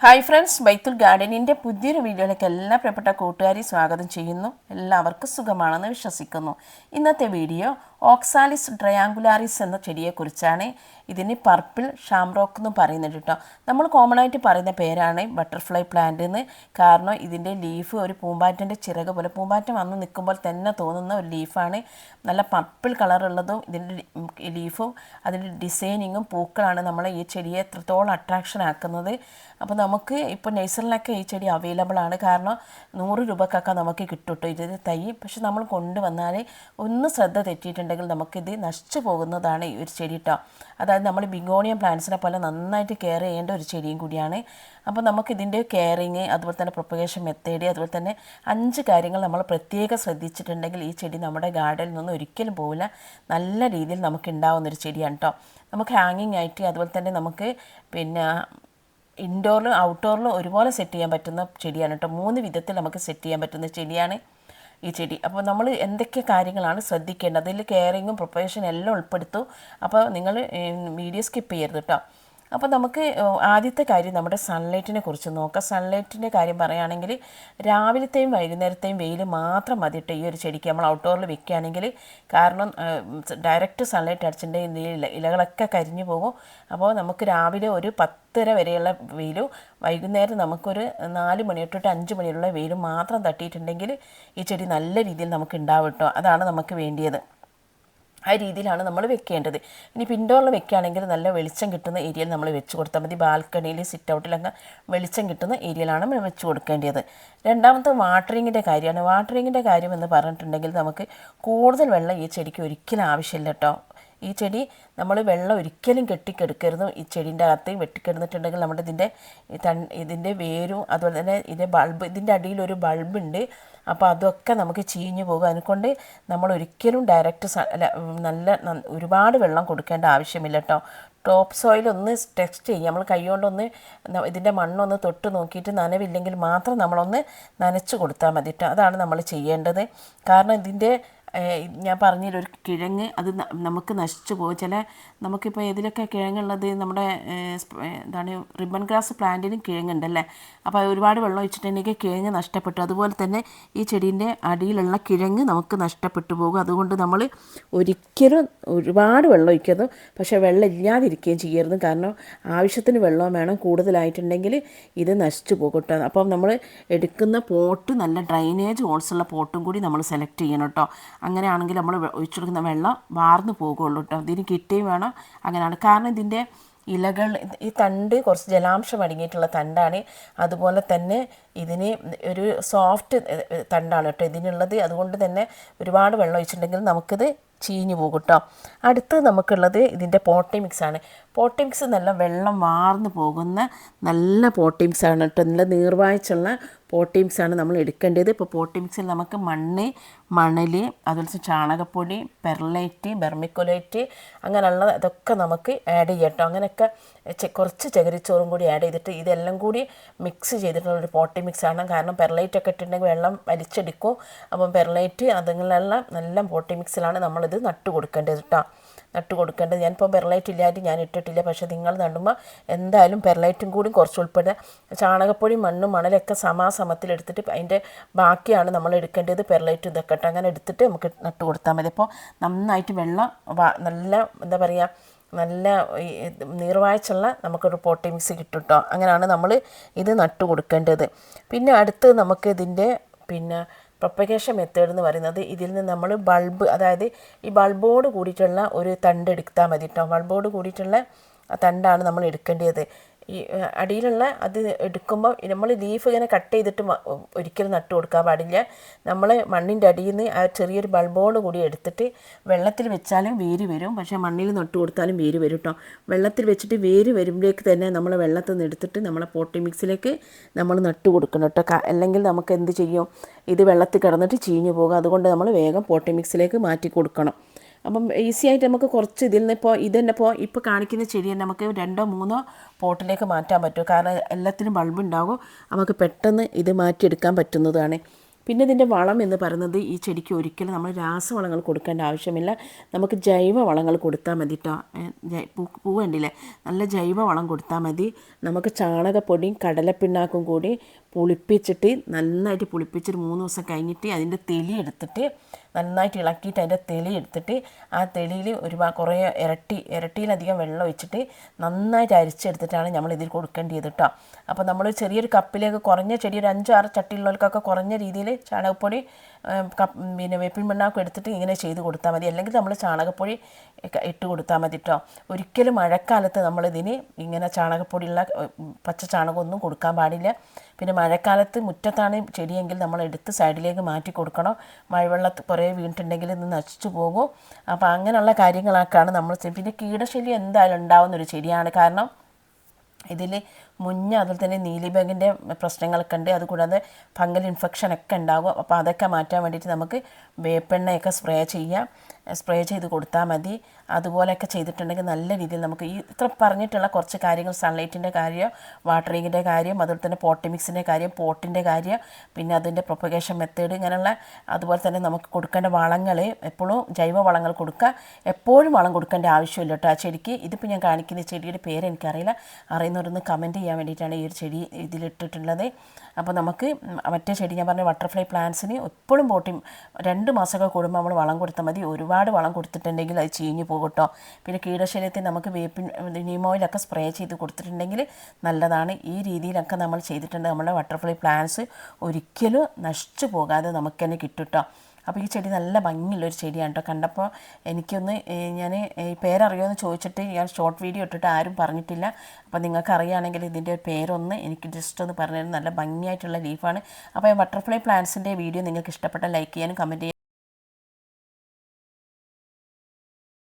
Hi friends, ബൈത്തുൽ ഗാർഡനിൻ്റെ പുതിയൊരു വീഡിയോയിലേക്ക് എല്ലാ പ്രിയപ്പെട്ട കൂട്ടുകാരെയും സ്വാഗതം ചെയ്യുന്നു. എല്ലാവർക്കും സുഖമാണെന്ന് വിശ്വസിക്കുന്നു. ഇന്നത്തെ വീഡിയോ ഓക്സാലിസ് ട്രയാങ്കുലാറിസ് എന്ന ചെടിയെക്കുറിച്ചാണ്. ഇതിന് പർപ്പിൾ ഷാംറോക്ക് എന്ന് പറയുന്നത് കേട്ടോ. നമ്മൾ കോമൺ ആയിട്ട് പറയുന്ന പേരാണ് ബട്ടർഫ്ലൈ പ്ലാന്റ് എന്ന്. കാരണം ഇതിൻ്റെ ലീഫ് ഒരു പൂമ്പാറ്റൻ്റെ ചിറക് പോലെ, പൂമ്പാറ്റം വന്ന് നിൽക്കുമ്പോൾ തന്നെ തോന്നുന്ന ഒരു ലീഫാണ്. നല്ല പർപ്പിൾ കളറുള്ളതും ഇതിൻ്റെ ലീഫും അതിൻ്റെ ഡിസൈനിങ്ങും പൂക്കളാണ് നമ്മളെ ഈ ചെടിയെ എത്രത്തോളം അട്രാക്ഷൻ ആക്കുന്നത്. അപ്പോൾ നമുക്ക് ഇപ്പോൾ നഴ്സറിലൊക്കെ ഈ ചെടി അവൈലബിൾ ആണ്. കാരണം 100 രൂപക്കൊക്കെ നമുക്ക് കിട്ടും കേട്ടോ ഇതിൻ്റെ തൈ. പക്ഷെ നമ്മൾ കൊണ്ടുവന്നാൽ ഒന്ന് ശ്രദ്ധ തെറ്റിയിട്ടുണ്ടെങ്കിൽ നമുക്കിത് നശിച്ചു പോകുന്നതാണ് ഈ ഒരു ചെടി കേട്ടോ. അതായത് നമ്മൾ ബിഗോണിയം പ്ലാന്റ്സിനെ പോലെ നന്നായിട്ട് കെയർ ചെയ്യേണ്ട ഒരു ചെടിയും കൂടിയാണ്. അപ്പോൾ നമുക്കിതിൻ്റെ കെയറിങ്, അതുപോലെ തന്നെ പ്രൊപ്പഗേഷൻ മെത്തേഡ്, അതുപോലെ തന്നെ 5 കാര്യങ്ങൾ നമ്മൾ പ്രത്യേകം ശ്രദ്ധിച്ചിട്ടുണ്ടെങ്കിൽ ഈ ചെടി നമ്മുടെ ഗാർഡനിൽ നിന്ന് ഒരിക്കലും പോവില്ല. നല്ല രീതിയിൽ നമുക്ക് ഉണ്ടാവുന്നൊരു ചെടിയാണ് കേട്ടോ. നമുക്ക് ഹാങ്ങിങ് ആയിട്ട്, അതുപോലെ തന്നെ നമുക്ക് ഇൻഡോറിലും ഔട്ട്ഡോറിലും ഒരുപോലെ സെറ്റ് ചെയ്യാൻ പറ്റുന്ന ചെടിയാണ് കേട്ടോ. 3 വിധത്തിൽ നമുക്ക് സെറ്റ് ചെയ്യാൻ പറ്റുന്ന ചെടിയാണ് ഈ ചെടി. അപ്പോൾ നമ്മൾ എന്തൊക്കെ കാര്യങ്ങളാണ് ശ്രദ്ധിക്കേണ്ടത്, അതിൽ കെയറിങ്ങും പ്രൊപ്പഗേഷനും എല്ലാം ഉൾപ്പെടുത്തു. അപ്പോൾ നിങ്ങൾ വീഡിയോ സ്കിപ്പ് ചെയ്യരുത് കേട്ടോ. അപ്പോൾ നമുക്ക് ആദ്യത്തെ കാര്യം നമ്മുടെ സൺലൈറ്റിനെ കുറിച്ച് നോക്കാം. സൺലൈറ്റിൻ്റെ കാര്യം പറയുകയാണെങ്കിൽ രാവിലത്തെയും വൈകുന്നേരത്തെയും വെയിൽ മാത്രം മതിയിട്ട് ഈ ഒരു ചെടിക്ക് നമ്മൾ ഔട്ട്ഡോറിൽ വെക്കുകയാണെങ്കിൽ. കാരണം ഡയറക്റ്റ് സൺലൈറ്റ് അടിച്ചിട്ടുണ്ടെങ്കിൽ ഇലകളൊക്കെ കരിഞ്ഞു പോകും. അപ്പോൾ നമുക്ക് രാവിലെ ഒരു 10:30 വരെയുള്ള വെയിലും വൈകുന്നേരം നമുക്കൊരു 4 മണി തൊട്ടിട്ട് 5 മണിയുള്ള വെയിലും മാത്രം തട്ടിയിട്ടുണ്ടെങ്കിൽ ഈ ചെടി നല്ല രീതിയിൽ നമുക്ക് ഉണ്ടാവും കേട്ടോ. അതാണ് നമുക്ക് വേണ്ടിയത്. ആ രീതിയിലാണ് നമ്മൾ വെക്കേണ്ടത്. ഇനി ഇൻഡോറിൽ വെക്കുകയാണെങ്കിൽ നല്ല വെളിച്ചം കിട്ടുന്ന ഏരിയയിൽ നമ്മൾ വെച്ച് കൊടുത്താൽ മതി. ബാൽക്കണിയിൽ, സിറ്റ് ഔട്ടിലൊക്കെ വെളിച്ചം കിട്ടുന്ന ഏരിയയിലാണ് നമ്മൾ വെച്ച് കൊടുക്കേണ്ടത്. രണ്ടാമത്തെ വാട്ടറിങ്ങിൻ്റെ കാര്യമാണ്. വാട്ടറിങ്ങിൻ്റെ കാര്യം എന്ന് പറഞ്ഞിട്ടുണ്ടെങ്കിൽ നമുക്ക് കൂടുതൽ വെള്ളം ഈ ചെടിക്ക് ഒരിക്കലും ആവശ്യമില്ല കേട്ടോ. ഈ ചെടി നമ്മൾ വെള്ളം ഒരിക്കലും കെട്ടിക്കെടുക്കരുത്. ഈ ചെടീൻ്റെ അകത്ത് വെട്ടിക്കിടന്നിട്ടുണ്ടെങ്കിൽ നമ്മുടെ ഇതിൻ്റെ വേരും, അതുപോലെ തന്നെ ഇതിൻ്റെ അടിയിലൊരു ബൾബുണ്ട്. അപ്പോൾ അതൊക്കെ നമുക്ക് ചീഞ്ഞു പോകും. അതുകൊണ്ട് നമ്മൾ ഒരിക്കലും ഡയറക്റ്റ് ഒരുപാട് വെള്ളം കൊടുക്കേണ്ട ആവശ്യമില്ല കേട്ടോ. ടോപ്പ് സോയിൽ ഒന്ന് ടെസ്റ്റ് ചെയ്യും. നമ്മൾ കൈകൊണ്ടൊന്ന് ഇതിൻ്റെ മണ്ണൊന്ന് തൊട്ട് നോക്കിയിട്ട് നനവില്ലെങ്കിൽ മാത്രം നമ്മളൊന്ന് നനച്ച് കൊടുത്താൽ മതി കേട്ടോ. അതാണ് നമ്മൾ ചെയ്യേണ്ടത്. കാരണം ഇതിൻ്റെ ഞാൻ പറഞ്ഞൊരു കിഴങ്ങ് അത് നമുക്ക് നശിച്ചു പോകും. നമുക്കിപ്പോൾ ഏതിലൊക്കെ കിഴങ്ങുള്ളത്, നമ്മുടെ എന്താണ് റിബൺ ഗ്രാസ് പ്ലാന്റിനും കിഴങ്ങുണ്ടല്ലേ. അപ്പോൾ ഒരുപാട് വെള്ളം ഒഴിച്ചിട്ടുണ്ടെങ്കിൽ കിഴങ്ങ് നഷ്ടപ്പെട്ടു. അതുപോലെ തന്നെ ഈ ചെടീൻ്റെ അടിയിലുള്ള കിഴങ്ങ് നമുക്ക് നഷ്ടപ്പെട്ടു പോകും. അതുകൊണ്ട് നമ്മൾ ഒരിക്കലും ഒരുപാട് വെള്ളം ഒഴിക്കരുത്, പക്ഷേ വെള്ളം ഇല്ലാതിരിക്കുകയും ചെയ്യരുത്. കാരണം ആവശ്യത്തിന് വെള്ളം വേണം. കൂടുതലായിട്ടുണ്ടെങ്കിൽ ഇത് നശിച്ചു പോകും കേട്ടോ. അപ്പം നമ്മൾ എടുക്കുന്ന പോട്ട് നല്ല ഡ്രൈനേജ് ഹോൾസുള്ള പോട്ടും കൂടി നമ്മൾ സെലക്ട് ചെയ്യണം കേട്ടോ. അങ്ങനെയാണെങ്കിൽ നമ്മൾ ഒഴിച്ചെടുക്കുന്ന വെള്ളം വാർന്നു പോകുള്ളൂ കേട്ടോ. ഇതിന് കിട്ടുകയും വേണം. അങ്ങനെയാണ്. കാരണം ഇതിൻ്റെ ഇലകൾ, ഈ തണ്ട് കുറച്ച് ജലാംശം അടങ്ങിയിട്ടുള്ള തണ്ടാണ്. അതുപോലെ തന്നെ ഇതിന് ഒരു സോഫ്റ്റ് തണ്ടാണ് കേട്ടോ ഇതിനുള്ളത്. അതുകൊണ്ട് തന്നെ ഒരുപാട് വെള്ളം ഒഴിച്ചിട്ടുണ്ടെങ്കിൽ നമുക്കിത് ചീഞ്ഞു പോകും കേട്ടോ. അടുത്ത് നമുക്കുള്ളത് ഇതിൻ്റെ പോട്ടി മിക്സാണ്. പോട്ടി മിക്സ് നല്ല വെള്ളം വാർന്നു പോകുന്ന നല്ല പോട്ടി മിക്സാണ് കേട്ടോ. നല്ല നീർവാഴ്ചയുള്ള പോട്ടി മിക്സാണ് നമ്മൾ എടുക്കേണ്ടത്. ഇപ്പോൾ പോട്ടി മിക്സിൽ നമുക്ക് മണൽ, അതുപോലെ ചാണകപ്പൊടി, പെർലൈറ്റ്, ബെർമിക്കുലൈറ്റ്, അങ്ങനെയുള്ള ഇതൊക്കെ നമുക്ക് ആഡ് ചെയ്യാം കേട്ടോ. അങ്ങനെയൊക്കെ കുറച്ച് ചകിരിച്ചോറും കൂടി ആഡ് ചെയ്തിട്ട് ഇതെല്ലാം കൂടി മിക്സ് ചെയ്തിട്ടുള്ളൊരു പോട്ടി മിക്സാണ്. കാരണം പെർലൈറ്റൊക്കെ ഇട്ടിട്ടുണ്ടെങ്കിൽ വെള്ളം വലിച്ചെടുക്കും. അപ്പം പെർലൈറ്റ് അതുങ്ങളെല്ലാം നല്ല പോട്ടി മിക്സിലാണ് നമ്മളിത് നട്ടു കൊടുക്കേണ്ടത് കേട്ടോ. ഞാനിപ്പോൾ പെർലൈറ്റ് ഇല്ലാതെ ഞാൻ ഇട്ടിട്ടില്ല. പക്ഷേ നിങ്ങൾ നടുമ്പോൾ എന്തായാലും പെർലൈറ്റും കൂടി കുറച്ച് ഉൾപ്പെടുക. ചാണകപ്പൊടി, മണ്ണും മണലൊക്കെ സമാസമത്തിലെടുത്തിട്ട് അതിൻ്റെ ബാക്കിയാണ് നമ്മൾ എടുക്കേണ്ടത്. പെർലൈറ്റ് ഇതൊക്കെ ഇട്ട് അങ്ങനെ എടുത്തിട്ട് നമുക്ക് നട്ടു കൊടുത്താൽ മതി. അപ്പോൾ നന്നായിട്ട് വെള്ളം നല്ല എന്താ പറയുക, നല്ല നീർവാഴ്ചയുള്ള നമുക്കൊരു പോട്ടി മിക്സ് കിട്ടും കേട്ടോ. അങ്ങനെയാണ് നമ്മൾ ഇത് നട്ടു കൊടുക്കേണ്ടത്. പിന്നെ അടുത്ത് നമുക്ക് ഇതിൻ്റെ പ്രൊപ്പഗേഷൻ മെത്തേഡ് എന്ന് പറയുന്നത്, ഇതിൽ നിന്ന് നമ്മൾ ബൾബ്, അതായത് ഈ ബൾബോട് കൂടിയിട്ടുള്ള ഒരു തണ്ട് എടുത്താൽ മതി കേട്ടോ. ബൾബോട് കൂടിയിട്ടുള്ള തണ്ടാണ് നമ്മൾ എടുക്കേണ്ടത്. ഈ അടിയിലുള്ള അത് എടുക്കുമ്പോൾ നമ്മൾ ലീഫ് ഇങ്ങനെ കട്ട് ചെയ്തിട്ട് ഒരിക്കലും നട്ടു കൊടുക്കാൻ പാടില്ല. നമ്മൾ മണ്ണിൻ്റെ അടിയിൽ നിന്ന് ആ ചെറിയൊരു ബൾബോട് കൂടി എടുത്തിട്ട് വെള്ളത്തിൽ വെച്ചാലും വേര് വരും, പക്ഷേ മണ്ണിൽ നട്ടു കൊടുത്താലും വേര് വരും കേട്ടോ. വെള്ളത്തിൽ വെച്ചിട്ട് വേര് വരുമ്പോഴേക്ക് തന്നെ നമ്മൾ വെള്ളത്തിൽ നിന്ന് എടുത്തിട്ട് നമ്മളെ പോട്ടി മിക്സിലേക്ക് നമ്മൾ നട്ടു കൊടുക്കണം കേട്ടോ. അല്ലെങ്കിൽ നമുക്ക് എന്ത് ചെയ്യും, ഇത് വെള്ളത്തിൽ കിടന്നിട്ട് ചീഞ്ഞു പോകും. അതുകൊണ്ട് നമ്മൾ വേഗം പോട്ടി മിക്സിലേക്ക് മാറ്റി കൊടുക്കണം. അപ്പം ഈസി ആയിട്ട് നമുക്ക് കുറച്ച് ഇതിൽ നിന്ന് ഇപ്പോൾ കാണിക്കുന്ന ചെടി തന്നെ നമുക്ക് 2 or 3 പോട്ടിലേക്ക് മാറ്റാൻ പറ്റും. കാരണം എല്ലാത്തിനും ബൾബ് ഉണ്ടാകും. നമുക്ക് പെട്ടെന്ന് ഇത് മാറ്റിയെടുക്കാൻ പറ്റുന്നതാണ്. പിന്നെ ഇതിൻ്റെ വളം എന്ന് പറയുന്നത് ഈ ചെടിക്ക് ഒരിക്കലും നമ്മൾ രാസവളങ്ങൾ കൊടുക്കേണ്ട ആവശ്യമില്ല. നമുക്ക് ജൈവ വളങ്ങൾ കൊടുത്താൽ മതി കേട്ടോ. പൂ കണ്ടില്ലേ, നല്ല ജൈവ വളം കൊടുത്താൽ മതി. നമുക്ക് ചാണകപ്പൊടിയും കടലപ്പിണ്ണാക്കും കൂടി പുളിപ്പിച്ചിട്ട് നന്നായിട്ട് പുളിപ്പിച്ചിട്ട് 3 ദിവസം കഴിഞ്ഞിട്ട് അതിൻ്റെ തെളി എടുത്തിട്ട് നന്നായിട്ട് ഇളക്കിയിട്ട് അതിൻ്റെ തെളി എടുത്തിട്ട് ആ തെളിയിൽ കുറേ ഇരട്ടിയിലധികം വെള്ളം ഒഴിച്ചിട്ട് നന്നായിട്ട് അരിച്ചെടുത്തിട്ടാണ് നമ്മൾ ഇതിൽ കൊടുക്കേണ്ടത് കേട്ടോ. അപ്പോൾ നമ്മൾ ചെറിയൊരു കപ്പിലേക്ക് കുറഞ്ഞ ചെടി ഒരു 5-6 ചട്ടിയുള്ളവർക്കൊക്കെ കുറഞ്ഞ രീതിയിൽ ചാണകപ്പൊടി പിന്നെ വേപ്പിൻ പിണ്ണാക്കും എടുത്തിട്ട് ഇങ്ങനെ ചെയ്ത് കൊടുത്താൽ മതി. അല്ലെങ്കിൽ നമ്മൾ ചാണകപ്പൊടി ഇട്ട് കൊടുത്താൽ മതി കേട്ടോ. ഒരിക്കലും മഴക്കാലത്ത് നമ്മളിതിന് ഇങ്ങനെ ചാണകപ്പൊടിയുള്ള പച്ച ചാണകമൊന്നും കൊടുക്കാൻ പാടില്ല. പിന്നെ മഴക്കാലത്ത് മുറ്റത്താണ് ചെടിയെങ്കിൽ നമ്മൾ എടുത്ത് സൈഡിലേക്ക് മാറ്റി കൊടുക്കണം. മഴവെള്ളത്തിൽ കുറേ വീണിട്ടുണ്ടെങ്കിൽ ഇത് നശിച്ചു പോകും. അപ്പോൾ അങ്ങനെയുള്ള കാര്യങ്ങളൊക്കെയാണ് നമ്മൾ. പിന്നെ കീടശല്യം എന്തായാലും ഉണ്ടാവുന്നൊരു ചെടിയാണ്. കാരണം ഇതിൽ അതുപോലെ തന്നെ നീലിബഗിൻ്റെ പ്രശ്നങ്ങളൊക്കെ ഉണ്ട്. അതുകൂടാതെ ഫംഗൽ ഇൻഫെക്ഷനൊക്കെ ഉണ്ടാകും. അപ്പോൾ അതൊക്കെ മാറ്റാൻ വേണ്ടിയിട്ട് നമുക്ക് വേപ്പെണ്ണയൊക്കെ സ്പ്രേ ചെയ്ത് കൊടുത്താൽ മതി. അതുപോലെയൊക്കെ ചെയ്തിട്ടുണ്ടെങ്കിൽ നല്ല രീതിയിൽ നമുക്ക് ഇത്ര പറഞ്ഞിട്ടുള്ള കുറച്ച് കാര്യങ്ങൾ, സൺലൈറ്റിൻ്റെ കാര്യം, വാട്ടറിങ്ങിൻ്റെ കാര്യം, അതുപോലെ തന്നെ പോട്ടിമിക്സിൻ്റെ കാര്യം, പോട്ടിൻ്റെ കാര്യം, പിന്നെ അതിൻ്റെ പ്രൊപ്പഗേഷൻ മെത്തേഡ്, ഇങ്ങനെയുള്ള അതുപോലെ തന്നെ നമുക്ക് കൊടുക്കേണ്ട വളങ്ങൾ എപ്പോഴും ജൈവ വളങ്ങൾ കൊടുക്കുക. എപ്പോഴും വളം കൊടുക്കേണ്ട ആവശ്യമില്ല കേട്ടോ ആ ചെടിക്ക്. ഇതിപ്പോൾ ഞാൻ കാണിക്കുന്ന ചെടിയുടെ പേര് എനിക്കറിയില്ല, അറിയുന്നവരൊന്ന് കമൻറ്റ് ചെയ്യാൻ വേണ്ടിയിട്ടാണ് ഈ ഒരു ചെടി ഇതിലിട്ടിട്ടുള്ളത്. അപ്പോൾ നമുക്ക് മറ്റേ ചെടി ഞാൻ പറഞ്ഞ ബട്ടർഫ്ലൈ പ്ലാന്റ്സിന് എപ്പോഴും 2 മാസമൊക്കെ കൂടുമ്പോൾ നമ്മൾ വളം കൊടുത്താൽ മതി. ഒരുപാട് വളം കൊടുത്തിട്ടുണ്ടെങ്കിൽ അത് ചീഞ്ഞു പോകും കേട്ടോ. പിന്നെ കീടശല്യത്തിന് നമുക്ക് നീം ഓയിലൊക്കെ സ്പ്രേ ചെയ്ത് കൊടുത്തിട്ടുണ്ടെങ്കിൽ നല്ലതാണ്. ഈ രീതിയിലൊക്കെ നമ്മൾ ചെയ്തിട്ടുണ്ടെങ്കിൽ നമ്മുടെ ബട്ടർഫ്ലൈ പ്ലാന്റ്സ് ഒരിക്കലും നശിച്ചു പോകാതെ നമുക്ക് തന്നെ കിട്ടും കേട്ടോ. അപ്പോൾ ഈ ചെടി നല്ല ഭംഗിയുള്ളൊരു ചെടിയാണ് കേട്ടോ. കണ്ടപ്പോൾ എനിക്കൊന്ന് ഞാൻ ഈ പേരറിയുമെന്ന് ചോദിച്ചിട്ട് ഞാൻ ഷോർട്ട് വീഡിയോ ഇട്ടിട്ട് ആരും പറഞ്ഞിട്ടില്ല. അപ്പോൾ നിങ്ങൾക്ക് അറിയുകയാണെങ്കിൽ ഇതിൻ്റെ പേരൊന്ന് എനിക്ക് ജസ്റ്റ് ഒന്ന് പറഞ്ഞു തരും. നല്ല ഭംഗിയായിട്ടുള്ള ലീഫാണ്. അപ്പോൾ ബട്ടർഫ്ലൈ പ്ലാന്റ്സിൻ്റെ വീഡിയോ നിങ്ങൾക്ക് ഇഷ്ടപ്പെട്ട ലൈക്ക് ചെയ്യാനും കമൻറ്റ് ചെയ്യാനും